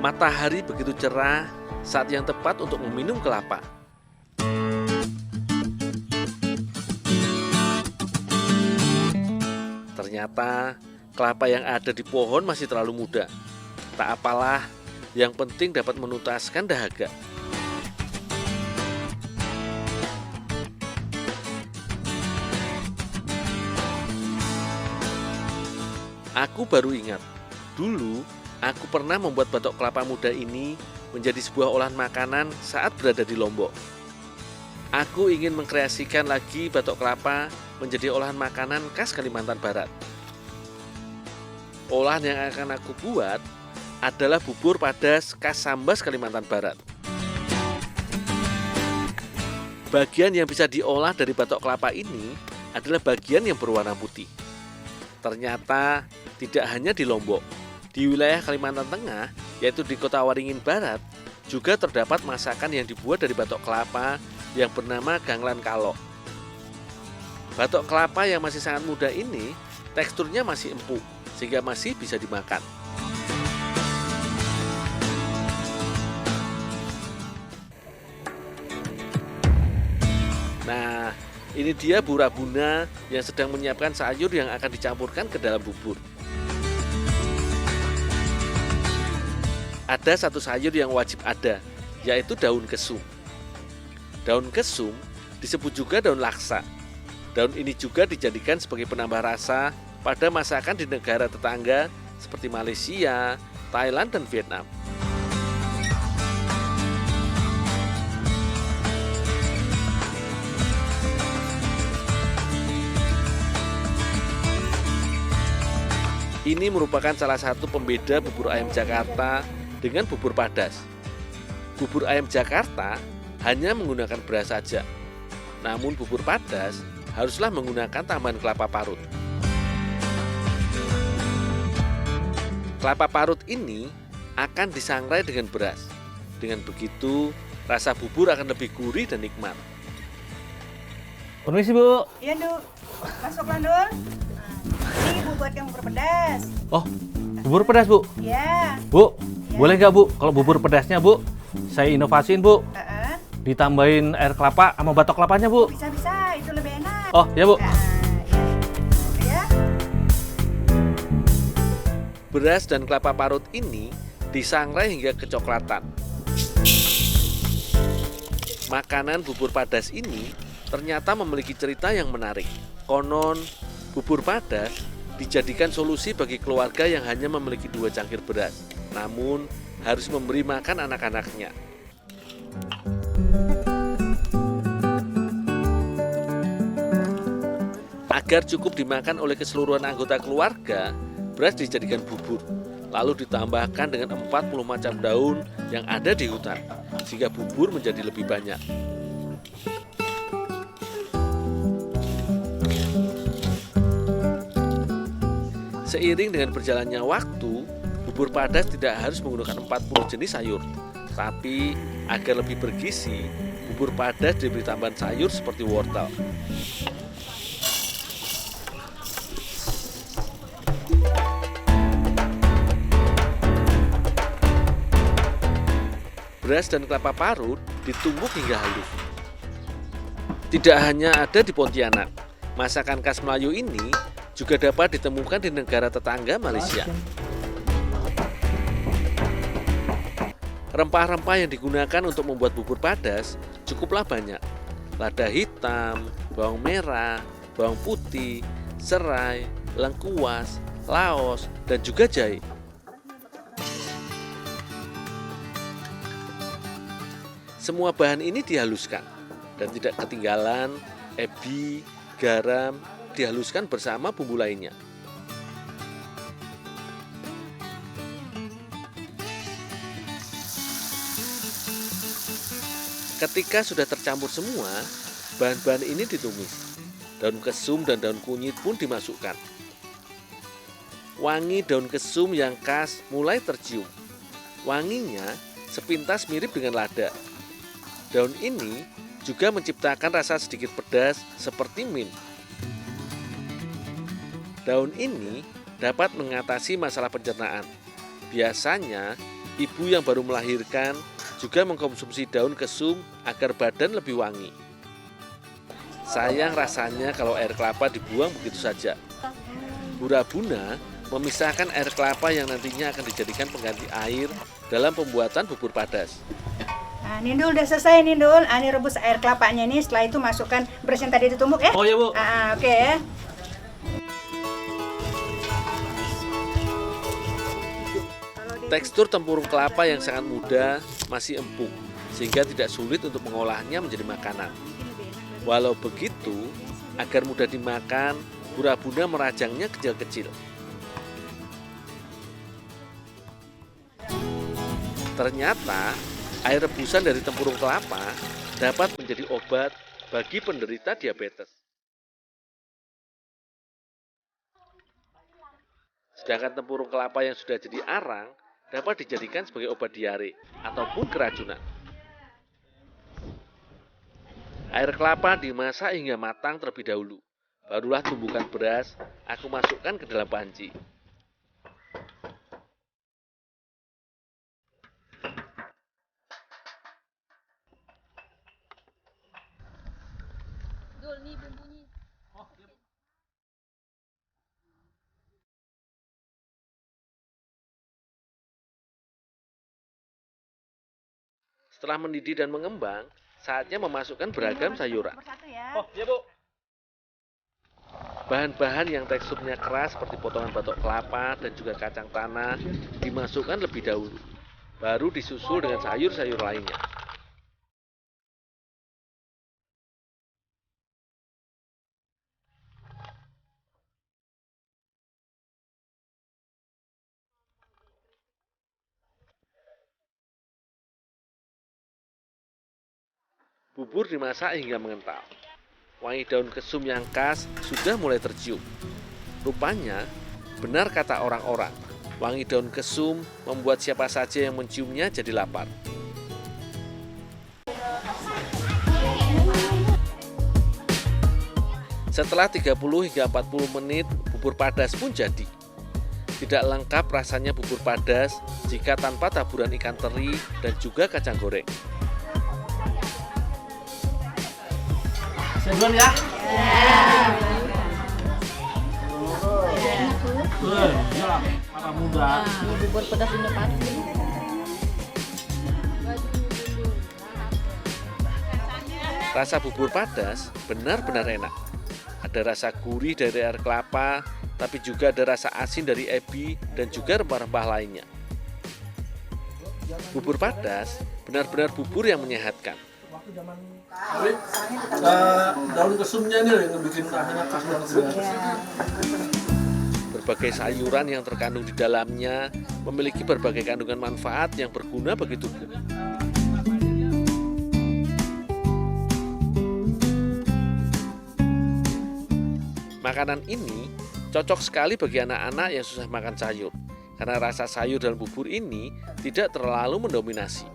Matahari begitu cerah, saat yang tepat untuk meminum kelapa. Ternyata kelapa yang ada di pohon masih terlalu muda. Tak apalah, yang penting dapat menuntaskan dahaga. Aku baru ingat, dulu aku pernah membuat batok kelapa muda ini menjadi sebuah olahan makanan saat berada di Lombok. Aku ingin mengkreasikan lagi batok kelapa menjadi olahan makanan khas Kalimantan Barat. Olahan yang akan aku buat adalah bubur padas khas Sambas Kalimantan Barat. Bagian yang bisa diolah dari batok kelapa ini adalah bagian yang berwarna putih. Ternyata tidak hanya di Lombok, di wilayah Kalimantan Tengah, yaitu di Kota Waringin Barat, juga terdapat masakan yang dibuat dari batok kelapa yang bernama ganglan kalok. Batok kelapa yang masih sangat muda ini, teksturnya masih empuk, sehingga masih bisa dimakan. Nah, ini dia Bu Rabuna yang sedang menyiapkan sayur yang akan dicampurkan ke dalam bubur. Ada satu sayur yang wajib ada, yaitu daun kesum. Daun kesum disebut juga daun laksa. Daun ini juga dijadikan sebagai penambah rasa pada masakan di negara tetangga seperti Malaysia, Thailand, dan Vietnam. Ini merupakan salah satu pembeda bubur ayam Jakarta dengan bubur padas. Bubur ayam Jakarta hanya menggunakan beras saja. Namun bubur padas haruslah menggunakan tambahan kelapa parut. Kelapa parut ini akan disangrai dengan beras. Dengan begitu, rasa bubur akan lebih gurih dan nikmat. Permisi, Bu. Iya, Duk. Masuk, Landul. Ini Bu buat yang bubur pedas. Oh, bubur pedas, Bu. Ya. Bu, boleh nggak, Bu? Kalau bubur pedasnya, Bu, saya inovasiin, Bu. Ditambahin air kelapa sama batok kelapanya, Bu. Bisa, itu lebih enak. Oh, ya, Bu. Ya. Beras dan kelapa parut ini disangrai hingga kecoklatan. Makanan bubur padas ini ternyata memiliki cerita yang menarik. Konon, bubur padas dijadikan solusi bagi keluarga yang hanya memiliki 2 cangkir beras, namun harus memberi makan anak-anaknya. Agar cukup dimakan oleh keseluruhan anggota keluarga, beras dijadikan bubur, lalu ditambahkan dengan 40 macam daun yang ada di hutan, sehingga bubur menjadi lebih banyak. Seiring dengan berjalannya waktu, bubur padas tidak harus menggunakan 40 jenis sayur, tapi agar lebih bergizi, bubur padas diberi tambahan sayur seperti wortel. Beras dan kelapa parut ditumbuk hingga halus. Tidak hanya ada di Pontianak, masakan khas Melayu ini juga dapat ditemukan di negara tetangga Malaysia. Rempah-rempah yang digunakan untuk membuat bubur padas cukuplah banyak. Lada hitam, bawang merah, bawang putih, serai, lengkuas, laos, dan juga jahe. Semua bahan ini dihaluskan dan tidak ketinggalan ebi, garam, dihaluskan bersama bumbu lainnya. Ketika sudah tercampur semua, bahan-bahan ini ditumis. Daun kesum dan daun kunyit pun dimasukkan. Wangi daun kesum yang khas mulai tercium. Wanginya sepintas mirip dengan lada. Daun ini juga menciptakan rasa sedikit pedas seperti mint. Daun ini dapat mengatasi masalah pencernaan. Biasanya Ibu yang baru melahirkan juga mengkonsumsi daun kesum agar badan lebih wangi. Sayang rasanya kalau air kelapa dibuang begitu saja. Bu Rabuna memisahkan air kelapa yang nantinya akan dijadikan pengganti air dalam pembuatan bubur padas. Nah, Nindul udah selesai Nindul. Ini rebus air kelapanya nih. Setelah itu masukkan beras yang tadi ditumbuk ya. Oh ya Bu. Oke ya. Tekstur tempurung kelapa yang sangat muda masih empuk, sehingga tidak sulit untuk mengolahnya menjadi makanan. Walau begitu, agar mudah dimakan, Bu Rabuna merajangnya kecil-kecil. Ternyata, air rebusan dari tempurung kelapa dapat menjadi obat bagi penderita diabetes. Sedangkan tempurung kelapa yang sudah jadi arang dapat dijadikan sebagai obat diare ataupun keracunan. Air kelapa dimasak hingga matang terlebih dahulu. Barulah tumbukan beras aku masukkan ke dalam panci. Setelah mendidih dan mengembang, saatnya memasukkan beragam sayuran. Satu ya. Oh ya Bu. Bahan-bahan yang teksturnya keras seperti potongan batok kelapa dan juga kacang tanah dimasukkan lebih dahulu. Baru disusul dengan sayur-sayur lainnya. Bubur dimasak hingga mengental. Wangi daun kesum yang khas sudah mulai tercium. Rupanya, benar kata orang-orang, wangi daun kesum membuat siapa saja yang menciumnya jadi lapar. Setelah 30 hingga 40 menit, bubur padas pun jadi. Tidak lengkap rasanya bubur padas jika tanpa taburan ikan teri dan juga kacang goreng. Saya duluan ya. Ya. Kelapa muda. Bubur pedas Inovasi. Rasa bubur padas benar-benar enak. Ada rasa gurih dari air kelapa, tapi juga ada rasa asin dari ebi dan juga rempah-rempah lainnya. Bubur padas benar-benar bubur yang menyehatkan. Daun kesumnya nih yang bikin rasanya khas banget. Berbagai sayuran yang terkandung di dalamnya memiliki berbagai kandungan manfaat yang berguna bagi tubuh. Makanan ini cocok sekali bagi anak-anak yang susah makan sayur, karena rasa sayur dalam bubur ini tidak terlalu mendominasi.